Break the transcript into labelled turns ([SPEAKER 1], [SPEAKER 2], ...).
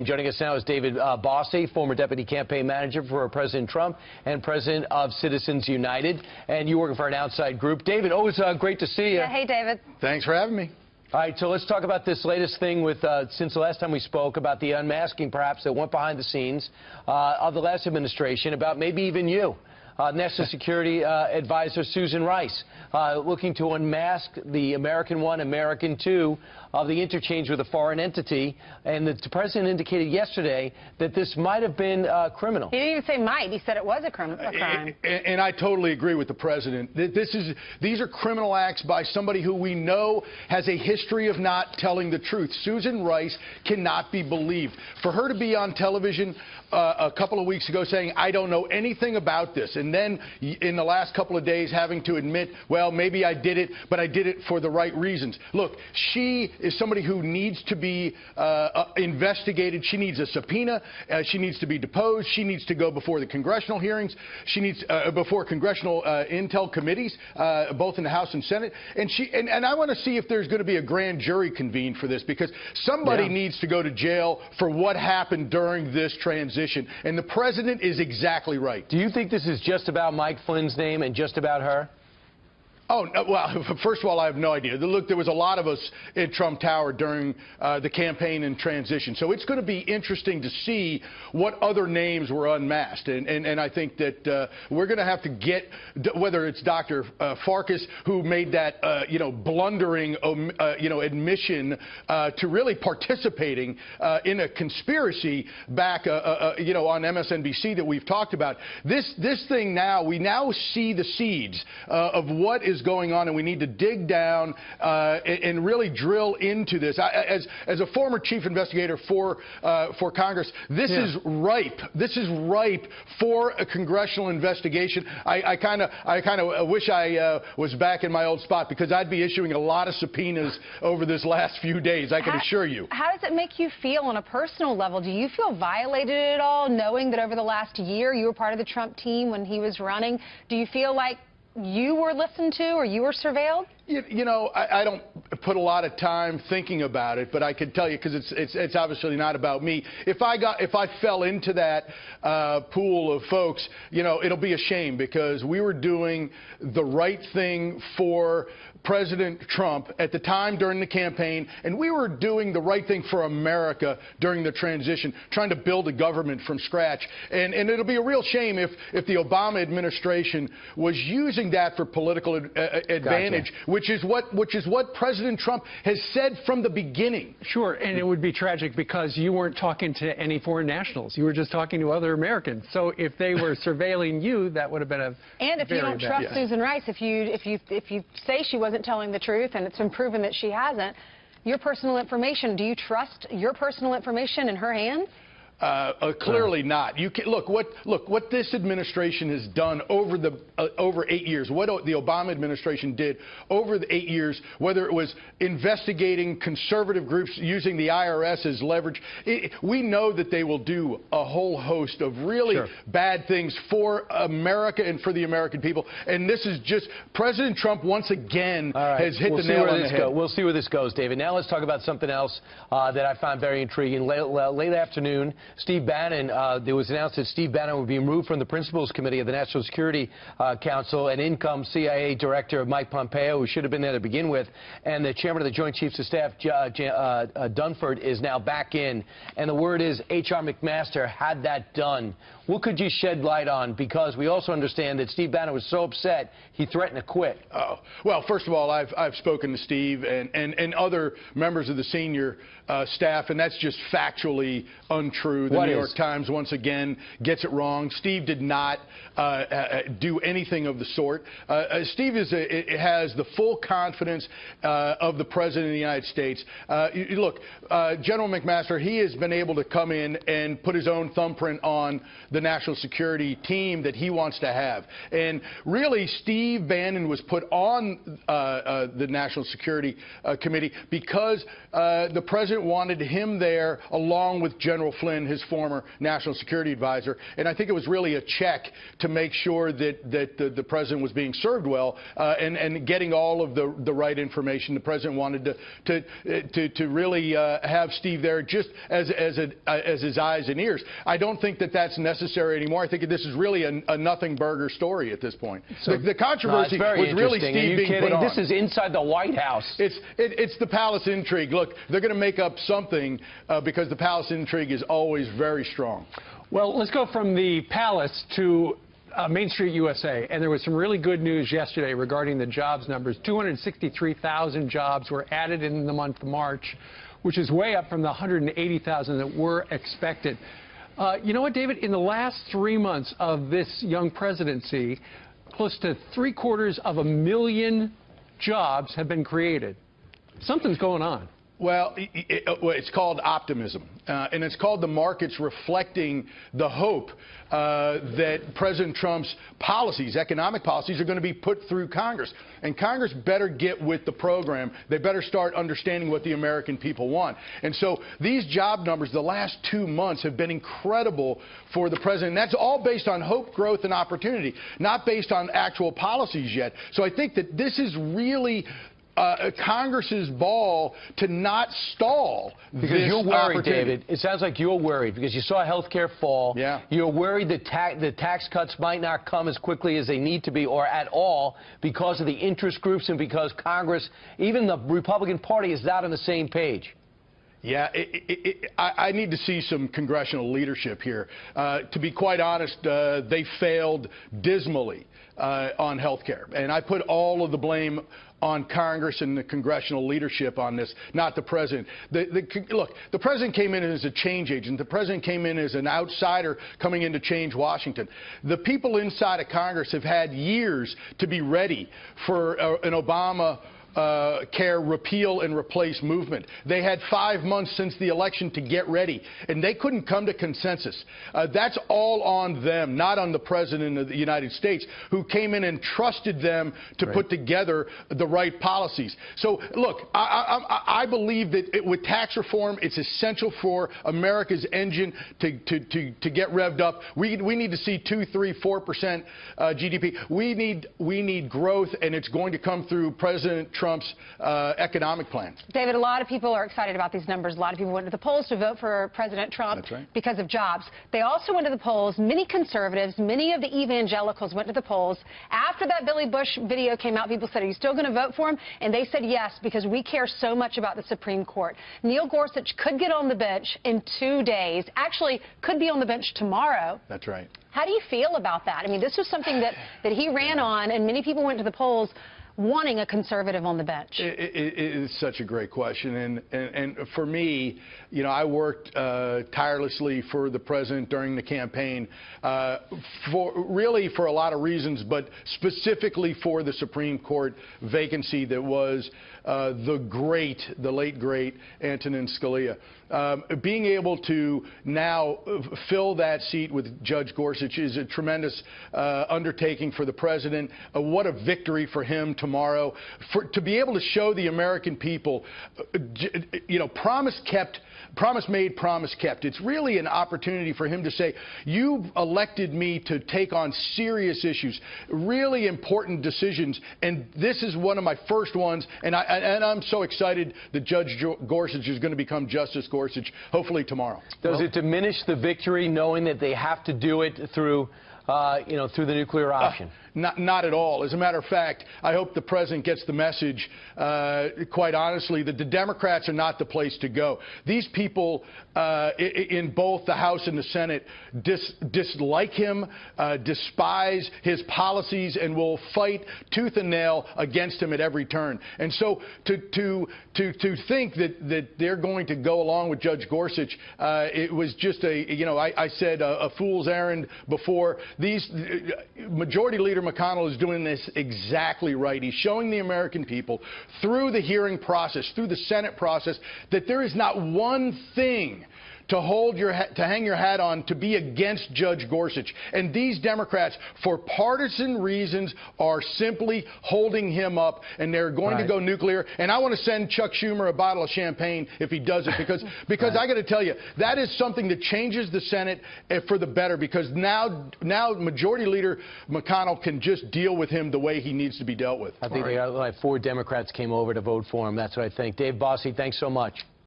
[SPEAKER 1] Joining us now is David Bossie, former deputy campaign manager for President Trump and president of Citizens United. And you working for an outside group. David, always great to see you.
[SPEAKER 2] Yeah, hey, David.
[SPEAKER 3] Thanks for having me.
[SPEAKER 1] All right, so let's talk about this latest thing with, since the last time we spoke, about the unmasking, perhaps, that went behind the scenes of the last administration, about maybe even you. National Security Advisor Susan Rice looking to unmask the American 1, American 2 of the interchange with a foreign entity. And the president indicated yesterday that this might have been criminal.
[SPEAKER 2] He didn't even say might. He said it was a crime.
[SPEAKER 3] And I totally agree with the president. These are criminal acts by somebody who we know has a history of not telling the truth. Susan Rice cannot be believed. For her to be on television a couple of weeks ago saying, I don't know anything about this, and then in the last couple of days having to admit, well, maybe I did it, but I did it for the right reasons. Look, she is somebody who needs to be investigated. She needs a subpoena. She needs to be deposed. She needs to go before the congressional hearings. She needs before congressional intel committees, both in the House and Senate. And I want to see if there's going to be a grand jury convened for this, because somebody needs to go to jail for what happened during this transition. And the president is exactly right.
[SPEAKER 1] Do you think this is just about Mike Flynn's name and just about her?
[SPEAKER 3] Oh, well, first of all, I have no idea. Look, there was a lot of us at Trump Tower during the campaign and transition. So it's going to be interesting to see what other names were unmasked. And I think that we're going to have to get, whether it's Dr. Farkas, who made that, blundering, admission to really participating in a conspiracy back, on MSNBC that we've talked about. This thing now, we now see the seeds of what is going on, and we need to dig down and really drill into this. As a former chief investigator for Congress, this is ripe. This is ripe for a congressional investigation. I kind of wish I was back in my old spot, because I'd be issuing a lot of subpoenas over this last few days, I can assure you.
[SPEAKER 2] How does it make you feel on a personal level? Do you feel violated at all, knowing that over the last year you were part of the Trump team when he was running? Do you feel like you were listened to or you were surveilled?
[SPEAKER 3] I don't put a lot of time thinking about it, but I can tell you, because it's obviously not about me. If I fell into that pool of folks, it'll be a shame, because we were doing the right thing for President Trump at the time during the campaign, and we were doing the right thing for America during the transition, trying to build a government from scratch. And it'll be a real shame if the Obama administration was using that for political advantage.
[SPEAKER 1] Gotcha.
[SPEAKER 3] Which is what President Trump has said from the beginning.
[SPEAKER 4] Sure, and it would be tragic because you weren't talking to any foreign nationals. You were just talking to other Americans. So if they were surveilling you, that would have been a
[SPEAKER 2] And if you don't trust Susan Rice, if you say she wasn't telling the truth and it's been proven that she hasn't, your personal information, do you trust your personal information in her hands?
[SPEAKER 3] Clearly not. You can, look what this administration has done over 8 years. What the Obama administration did over the 8 years, whether it was investigating conservative groups using the IRS as leverage, we know that they will do a whole host of really bad things for America and for the American people. And this is just President Trump once again has hit the nail on the head.
[SPEAKER 1] We'll see where this goes, David. Now let's talk about something else that I found very intriguing. Late afternoon, Steve Bannon, it was announced that Steve Bannon would be removed from the Principals Committee of the National Security Council, and income CIA Director Mike Pompeo, who should have been there to begin with, and the Chairman of the Joint Chiefs of Staff, Dunford, is now back in. And the word is H.R. McMaster had that done. What could you shed light on? Because we also understand that Steve Bannon was so upset he threatened to quit.
[SPEAKER 3] Oh, well, first of all, I've spoken to Steve and other members of the senior staff, and that's just factually untrue. The New York Times, once again, gets it wrong. Steve did not do anything of the sort. Steve has the full confidence of the President of the United States. Look, General McMaster, he has been able to come in and put his own thumbprint on the national security team that he wants to have. And really, Steve Bannon was put on the National Security Committee because the President wanted him there along with General Flynn, Brennan, his former national security advisor, and I think it was really a check to make sure that the president was being served well and getting all of the right information. The president wanted to really have Steve there just as his eyes and ears. I don't think that that's necessary anymore. I think this is really a nothing burger story at this point.
[SPEAKER 1] So,
[SPEAKER 3] the controversy was really Steve being put on.
[SPEAKER 1] This is inside the White House.
[SPEAKER 3] It's the palace intrigue. Look, they're going to make up something because the palace intrigue is always very strong.
[SPEAKER 4] Well, let's go from the palace to Main Street USA, and there was some really good news yesterday regarding the jobs numbers. 263,000 jobs were added in the month of March, which is way up from the 180,000 that were expected. You know what, David? In the last 3 months of this young presidency, close to 750,000 jobs have been created. Something's going on.
[SPEAKER 3] Well, it's called optimism, and it's called the markets reflecting the hope that President Trump's policies, economic policies, are going to be put through Congress. And Congress better get with the program. They better start understanding what the American people want. And so these job numbers the last 2 months have been incredible for the president. And that's all based on hope, growth, and opportunity, not based on actual policies yet. So I think that this is really Congress's ball to not stall
[SPEAKER 1] because
[SPEAKER 3] this
[SPEAKER 1] you're worried,
[SPEAKER 3] opportunity.
[SPEAKER 1] David. It sounds like you're worried because you saw health care fall.
[SPEAKER 3] Yeah.
[SPEAKER 1] You're worried that the tax cuts might not come as quickly as they need to be or at all because of the interest groups and because Congress, even the Republican Party, is not on the same page.
[SPEAKER 3] Yeah, I need to see some congressional leadership here. To be quite honest, they failed dismally on health care. And I put all of the blame on Congress and the congressional leadership on this, not the president. Look, the president came in as a change agent. The president came in as an outsider coming in to change Washington. The people inside of Congress have had years to be ready for an Obama care repeal and replace movement. They had 5 months since the election to get ready, and they couldn't come to consensus. That's all on them, not on the President of the United States, who came in and trusted them to put together the right policies. So, look, I believe that with tax reform, it's essential for America's engine to get revved up. We need to see 2, 3, 4% GDP. We need growth, and it's going to come through President Trump's economic plan.
[SPEAKER 2] David, a lot of people are excited about these numbers. A lot of people went to the polls to vote for President Trump because of jobs. They also went to the polls. Many conservatives, many of the evangelicals went to the polls. After that Billy Bush video came out, people said, are you still going to vote for him? And they said yes, because we care so much about the Supreme Court. Neil Gorsuch could get on the bench in 2 days. Actually, could be on the bench tomorrow.
[SPEAKER 3] That's right.
[SPEAKER 2] How do you feel about that? I mean, this was something that he ran on, and many people went to the polls wanting a conservative on the bench.
[SPEAKER 3] It is such a great question, and for me, you know, I worked tirelessly for the president during the campaign, for a lot of reasons, but specifically for the Supreme Court vacancy that was the late great Antonin Scalia. Being able to now fill that seat with Judge Gorsuch is a tremendous undertaking for the president. What a victory for him tomorrow. To be able to show the American people, you know, promise made, promise kept. It's really an opportunity for him to say, you've elected me to take on serious issues, really important decisions, and this is one of my first ones, and I'm so excited that Judge Gorsuch is going to become Justice Gorsuch, hopefully tomorrow.
[SPEAKER 1] Does it diminish the victory knowing that they have to do it through through the nuclear option?
[SPEAKER 3] Not at all. As a matter of fact, I hope the president gets the message, quite honestly, that the Democrats are not the place to go. These people in both the House and the Senate dislike him, despise his policies, and will fight tooth and nail against him at every turn. And so to think that they're going to go along with Judge Gorsuch, it was just I said a fool's errand before. Majority Leader McConnell is doing this exactly right. He's showing the American people through the hearing process, through the Senate process, that there is not one thing to hang your hat on to be against Judge Gorsuch. And these Democrats, for partisan reasons, are simply holding him up, and they're going to go nuclear. And I want to send Chuck Schumer a bottle of champagne if he does it, because I got to tell you, that is something that changes the Senate for the better, because now Majority Leader McConnell can just deal with him the way he needs to be dealt with.
[SPEAKER 1] I think they got like 4 Democrats came over to vote for him. That's what I think. Dave Bossie, thanks so much.